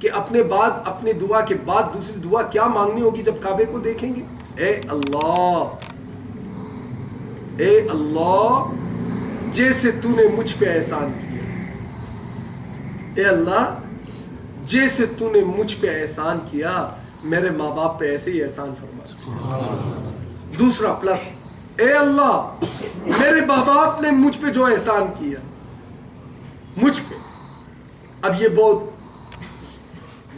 کہ اپنے دعا کے بعد دوسری دعا کیا مانگنی ہوگی جب کعبے کو دیکھیں گے؟ اے اللہ جیسے تو نے مجھ پہ احسان کیا، اے اللہ جیسے تو نے مجھ پہ احسان کیا میرے ماں باپ پہ ایسے ہی احسان فرما۔ دوسرا پلس، اے اللہ میرے ماں باپ نے مجھ پہ جو احسان کیا مجھ پہ، اب یہ بہت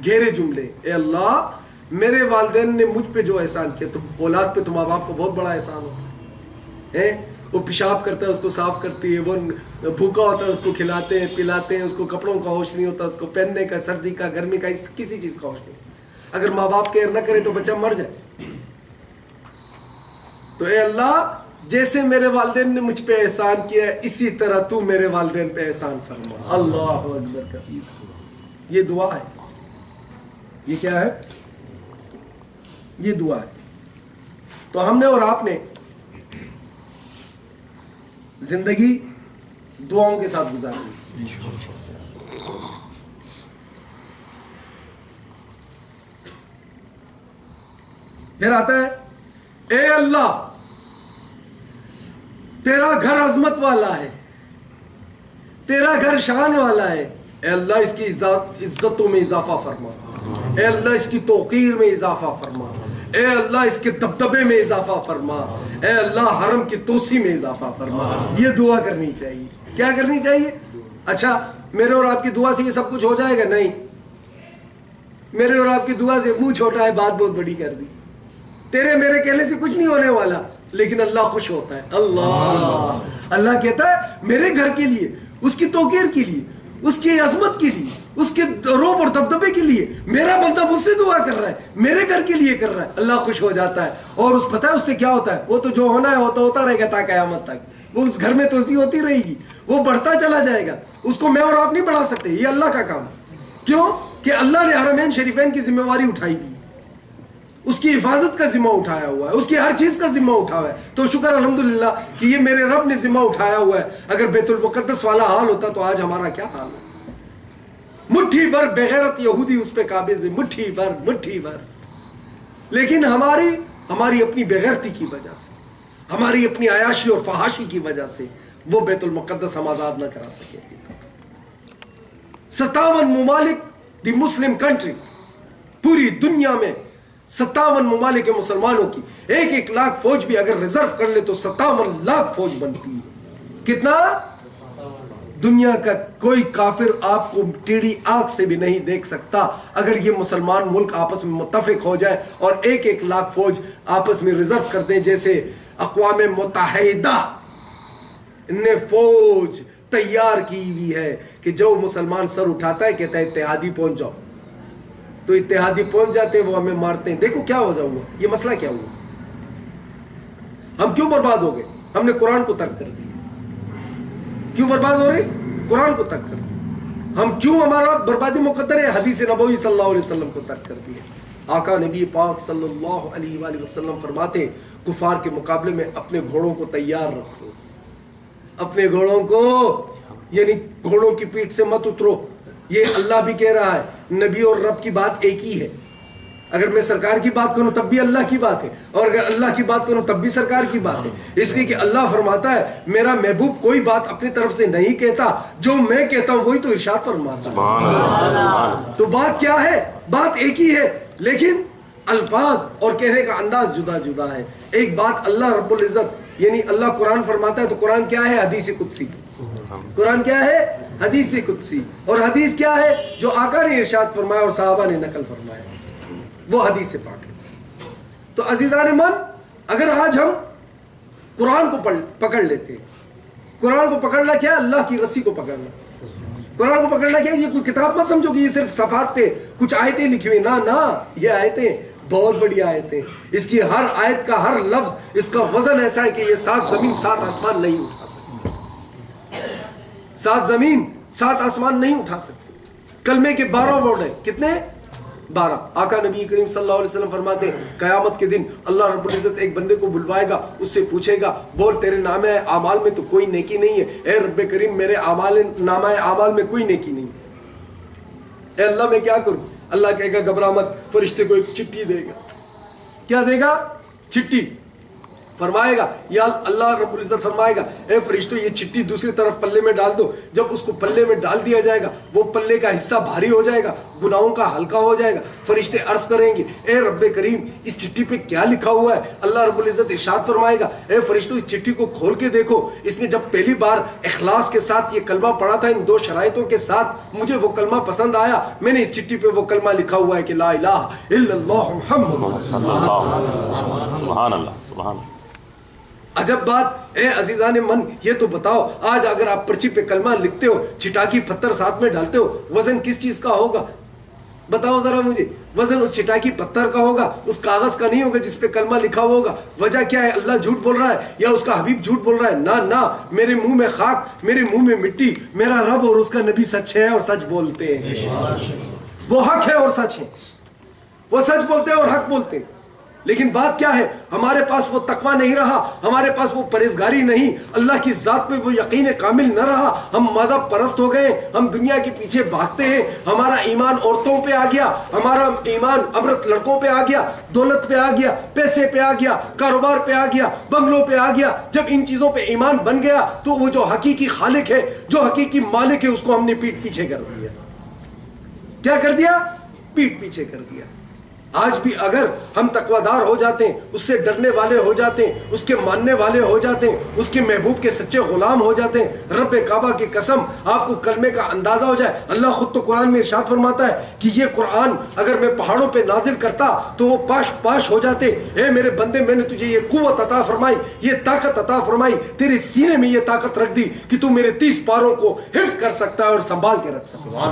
گہرے جملے، اے اللہ میرے والدین نے مجھ پہ جو احسان کیا، تو اولاد پہ تو ماں باپ کو بہت بڑا احسان ہوتا ہے۔ وہ پیشاب کرتا ہے اس کو صاف کرتی ہے، وہ بھوکا ہوتا ہے اس کو کھلاتے ہیں پلاتے ہیں، اس کو کپڑوں کا ہوش نہیں ہوتا، اس کو پہننے کا، سردی کا گرمی کا کسی چیز کا ہوش نہیں۔ اگر ماں باپ کیئر نہ کرے تو بچہ مر جائے۔ تو اے اللہ جیسے میرے والدین نے مجھ پہ احسان کیا ہے اسی طرح تو میرے والدین پہ احسان فرما۔ اللہ اکبر کبیر، یہ دعا ہے۔ یہ کیا ہے؟ یہ دعا ہے۔ تو ہم نے اور آپ نے زندگی دعاؤں کے ساتھ گزاری۔ پھر آتا ہے اے اللہ تیرا گھر عظمت والا ہے، تیرا گھر شان والا ہے، اے اللہ اس کی عزتوں میں اضافہ فرما، اے اللہ اس کی توقیر میں اضافہ فرما، اے اللہ اس کے دبدبے میں اضافہ فرما، اے اللہ حرم کی توسیع میں اضافہ فرما۔ یہ دعا کرنی چاہیے۔ کیا کرنی چاہیے؟ اچھا میرے اور آپ کی دعا سے یہ سب کچھ ہو جائے گا؟ نہیں، میرے اور آپ کی دعا سے منہ چھوٹا ہے، بات بہت بڑی کر دی۔ تیرے میرے کہنے سے کچھ نہیں ہونے والا، لیکن اللہ خوش ہوتا ہے۔ اللہ کہتا ہے میرے گھر کے لیے، اس کی توقیر کے لیے، اس کی عظمت کے لیے، اس کے روب اور دبدبے کے لیے میرا بندہ مجھ سے دعا کر رہا ہے، میرے گھر کے لیے کر رہا ہے، اللہ خوش ہو جاتا ہے۔ اور اس پتہ ہے اس سے کیا ہوتا ہے؟ وہ تو جو ہونا ہے ہوتا رہے گا تا قیامت تک، وہ اس گھر میں توسیع ہوتی رہے گی، وہ بڑھتا چلا جائے گا، اس کو میں اور آپ نہیں بڑھا سکتے، یہ اللہ کا کام ہے۔ کیوں کہ اللہ نے حرمین شریفین کی ذمہ داری اٹھائی ہوئی، اس کی حفاظت کا ذمہ اٹھایا ہوا ہے، اس کی ہر چیز کا ذمہ اٹھایا ہوا ہے۔ تو شکر الحمدللہ کہ یہ میرے رب نے ذمہ اٹھایا ہوا ہے۔ اگر بیت المقدس والا حال ہوتا تو آج ہمارا کیا حال ہے؟ مٹھی بھر بغیرت یہودی اس پہ قابض ہے، مٹھی بھر۔ لیکن ہماری اپنی بغیرتی کی وجہ سے، ہماری اپنی عیاشی اور فحاشی کی وجہ سے وہ بیت المقدس ہم آزاد نہ کرا سکے۔ 57 ممالک، دی مسلم کنٹری، پوری دنیا میں 57 ممالک کے مسلمانوں کی 1 لاکھ فوج بھی اگر ریزرو کر لے تو 57 لاکھ فوج بنتی ہے۔ کتنا؟ دنیا کا کوئی کافر آپ کو ٹیڑھی آنکھ سے بھی نہیں دیکھ سکتا اگر یہ مسلمان ملک آپس میں متفق ہو جائے اور 1 لاکھ فوج آپس میں ریزرو کر دیں، جیسے اقوام متحدہ نے فوج تیار کی ہوئی ہے کہ جو مسلمان سر اٹھاتا ہے کہتا ہے اتحادی پہنچ جاؤ، تو اتحادی پہنچ جاتے ہیں، وہ ہمیں مارتے ہیں۔ دیکھو کیا وجہ ہوا، یہ مسئلہ کیا ہوا، ہم کیوں برباد ہو گئے؟ ہم نے قرآن کو ترک کر دیا۔ کیوں برباد ہو رہے؟ قرآن کو ترک کر دیا۔ ہم کیوں، ہمارا بربادی مقدر ہے؟ حدیث نبوی صلی اللہ علیہ وسلم کو ترک کر دیا۔ آقا نبی پاک صلی اللہ علیہ وآلہ وسلم فرماتے ہیں کفار کے مقابلے میں اپنے گھوڑوں کو تیار رکھو، اپنے گھوڑوں کو، یعنی گھوڑوں کی پیٹھ سے مت اترو۔ یہ اللہ بھی کہہ رہا ہے، نبی اور رب کی بات ایک ہی ہے۔ اگر میں سرکار کی بات کروں تب بھی اللہ کی بات ہے، اور اگر اللہ کی بات کروں تب بھی سرکار کی بات ہے، اس لیے کہ اللہ فرماتا ہے میرا محبوب کوئی بات اپنی طرف سے نہیں کہتا، جو میں کہتا ہوں وہی تو ارشاد فرماتا ہے۔ تو بات کیا ہے؟ بات ایک ہی ہے، لیکن الفاظ اور کہنے کا انداز جدا جدا ہے۔ ایک بات اللہ رب العزت، یعنی اللہ قرآن فرماتا ہے تو قرآن کیا ہے؟ حدیث قدسی۔ قرآن کیا ہے؟ حدیث قدسی۔ اور حدیث کیا ہے؟ جو آقا نے ارشاد فرمایا اور صحابہ نے نقل فرمایا، وہ حدیث سے پاک ہے۔ تو عزیزان من، اگر آج ہم قرآن کو پکڑ لیتے ہیں، قرآن کو پکڑنا کیا ہے؟ اللہ کی رسی کو پکڑنا۔ قرآن کو پکڑنا کیا ہے؟ یہ کوئی کتاب مت سمجھو کہ یہ صرف صفحات پہ کچھ آیتیں لکھی ہوئی، نہ، یہ آیتیں بہت بڑی آیتیں، اس کی ہر آیت کا ہر لفظ، اس کا وزن ایسا ہے کہ یہ 7 زمین 7 آسمان نہیں اٹھا سکتے۔ 7 زمین 7 آسمان نہیں اٹھا سکتے۔ کلمے کے 12 ورڈ ہیں، کتنے؟ 12۔ آقا نبی کریم صلی اللہ علیہ وسلم فرماتے ہیں قیامت کے دن اللہ رب العزت ایک بندے کو بلوائے گا، اس سے پوچھے گا بول تیرے نامہ اعمال میں تو کوئی نیکی نہیں ہے؟ اے رب کریم میرے نامہ اعمال میں کوئی نیکی نہیں ہے، اے اللہ میں کیا کروں؟ اللہ کہے گا گھبرا مت, فرشتے کو ایک چٹھی دے گا. کیا دے گا؟ چٹھی. فرمائے گا یا اللہ رب العزت فرمائے گا اے فرشتوں یہ چٹھی دوسری طرف پلے میں ڈال دو. جب اس کو پلے میں ڈال دیا جائے گا وہ پلے کا حصہ بھاری ہو جائے گا, گناہوں کا ہلکا ہو جائے گا. فرشتے عرض کریں گے اے رب کریم اس چٹھی پہ کیا لکھا ہوا ہے؟ اللہ رب العزت ارشاد فرمائے گا اے فرشتوں اس چٹھی کو کھول کے دیکھو, اس نے جب پہلی بار اخلاص کے ساتھ یہ کلمہ پڑھا تھا ان 2 شرائطوں کے ساتھ, مجھے وہ کلمہ پسند آیا, میں نے اس چٹھی پہ وہ کلمہ لکھا ہوا ہے کہ لا الہ الا اللہ محمد سبحان اللہ سبحان اللہ. عجب بات. اے عزیزان من یہ تو بتاؤ آج اگر آپ پرچی پہ کلمہ لکھتے ہو, چٹاکی پتھر ساتھ میں ڈالتے ہو, وزن کس چیز کا ہوگا؟ بتاؤ ذرا مجھے. وزن اس چٹاکی پتھر کا ہوگا, اس کاغذ کا نہیں ہوگا جس پہ کلمہ لکھا ہوگا. وجہ کیا ہے؟ اللہ جھوٹ بول رہا ہے یا اس کا حبیب جھوٹ بول رہا ہے؟ نہ نہ, میرے منہ میں خاک, میرے منہ میں مٹی, میرا رب اور اس کا نبی سچ ہے اور سچ بولتے ہیں. وہ حق ہے اور سچ ہے, وہ سچ بولتے ہیں اور حق بولتے ہیں. لیکن بات کیا ہے؟ ہمارے پاس وہ تقوی نہیں رہا, ہمارے پاس وہ پرہیزگاری نہیں, اللہ کی ذات پہ وہ یقین کامل نہ رہا. ہم مادہ پرست ہو گئے, ہم دنیا کے پیچھے بھاگتے ہیں. ہمارا ایمان عورتوں پہ آ گیا, ہمارا ایمان امرت لڑکوں پہ آ گیا, دولت پہ آ گیا, پیسے پہ آ گیا, کاروبار پہ آ گیا, بنگلوں پہ آ گیا. جب ان چیزوں پہ ایمان بن گیا تو وہ جو حقیقی خالق ہے, جو حقیقی مالک ہے, اس کو ہم نے پیٹ پیچھے کر دیا. کیا کر دیا؟ پیٹ پیچھے کر دیا. آج بھی اگر ہم تقویدار ہو جاتے ہیں, اس سے ڈرنے والے ہو جاتے ہیں, اس کے ماننے والے ہو جاتے ہیں, اس کے محبوب کے سچے غلام ہو جاتے ہیں, رب کعبہ کی قسم آپ کو کلمے کا اندازہ ہو جائے. اللہ خود تو قرآن میں ارشاد فرماتا ہے کہ یہ قرآن اگر میں پہاڑوں پہ نازل کرتا تو وہ پاش پاش ہو جاتے. اے میرے بندے میں نے تجھے یہ قوت عطا فرمائی, یہ طاقت عطا فرمائی, تیرے سینے میں یہ طاقت رکھ دی کہ تو میرے 30 پاروں کو حفظ کر سکتا ہے اور سنبھال کے رکھ سکتا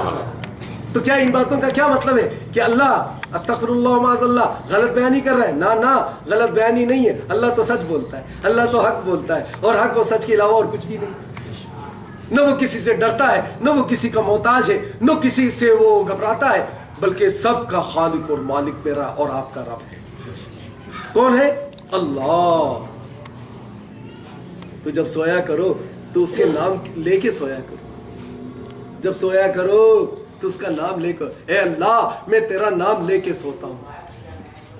ہے. تو کیا ان باتوں کا کیا مطلب ہے کہ اللہ استغفر اللہ معاذ اللہ غلط بیانی کر رہا ہے؟ نہ نہ, غلط بیانی نہیں ہے. اللہ تو سچ بولتا ہے, اللہ تو حق بولتا ہے, اور حق و سچ کے علاوہ اور کچھ بھی نہیں. نہ وہ کسی سے ڈرتا ہے, نہ وہ کسی کا محتاج ہے, نہ کسی سے وہ گھبراتا ہے, بلکہ سب کا خالق اور مالک میرا اور آپ کا رب ہے. کون ہے؟ اللہ. تو جب سویا کرو تو اس کے نام لے کے سویا کرو. جب سویا کرو تو اس کا نام لے کر, اے اللہ میں تیرا نام لے کے سوتا ہوں,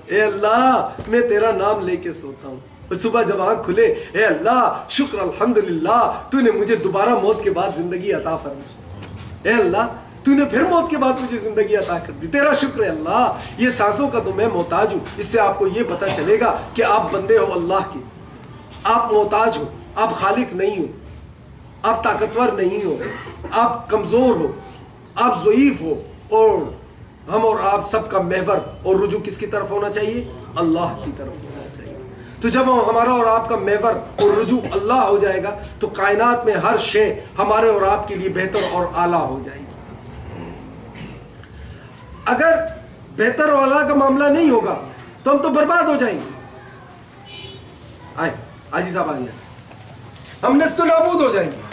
اے اللہ میں تیرا نام لے کے سوتا ہوں. صبح جب آنکھ کھلے, اے اللہ شکر الحمدللہ تو نے مجھے دوبارہ موت کے بعد زندگی عطا فرمائی. اے اللہ تو نے پھر موت کے بعد مجھے زندگی عطا کر دی, تیرا شکر ہے اللہ. یہ سانسوں کا تو میں محتاج ہوں. اس سے آپ کو یہ پتہ چلے گا کہ آپ بندے ہو اللہ کے, آپ محتاج ہو, آپ خالق نہیں ہو, آپ طاقتور نہیں ہو, آپ کمزور ہو, آپ ضعیف ہو, اور ہم اور آپ سب کا محور اور رجوع کس کی طرف ہونا چاہیے؟ اللہ کی طرف ہونا چاہیے. تو جب ہمارا اور آپ کا محور اور رجوع اللہ ہو جائے گا تو کائنات میں ہر شے ہمارے اور آپ کے لیے بہتر اور اعلیٰ ہو جائے گی. اگر بہتر اور اعلیٰ کا معاملہ نہیں ہوگا تو ہم تو برباد ہو جائیں گے. آئے حاجی صاحب آ جائیں, ہم نست و نابود ہو جائیں گے.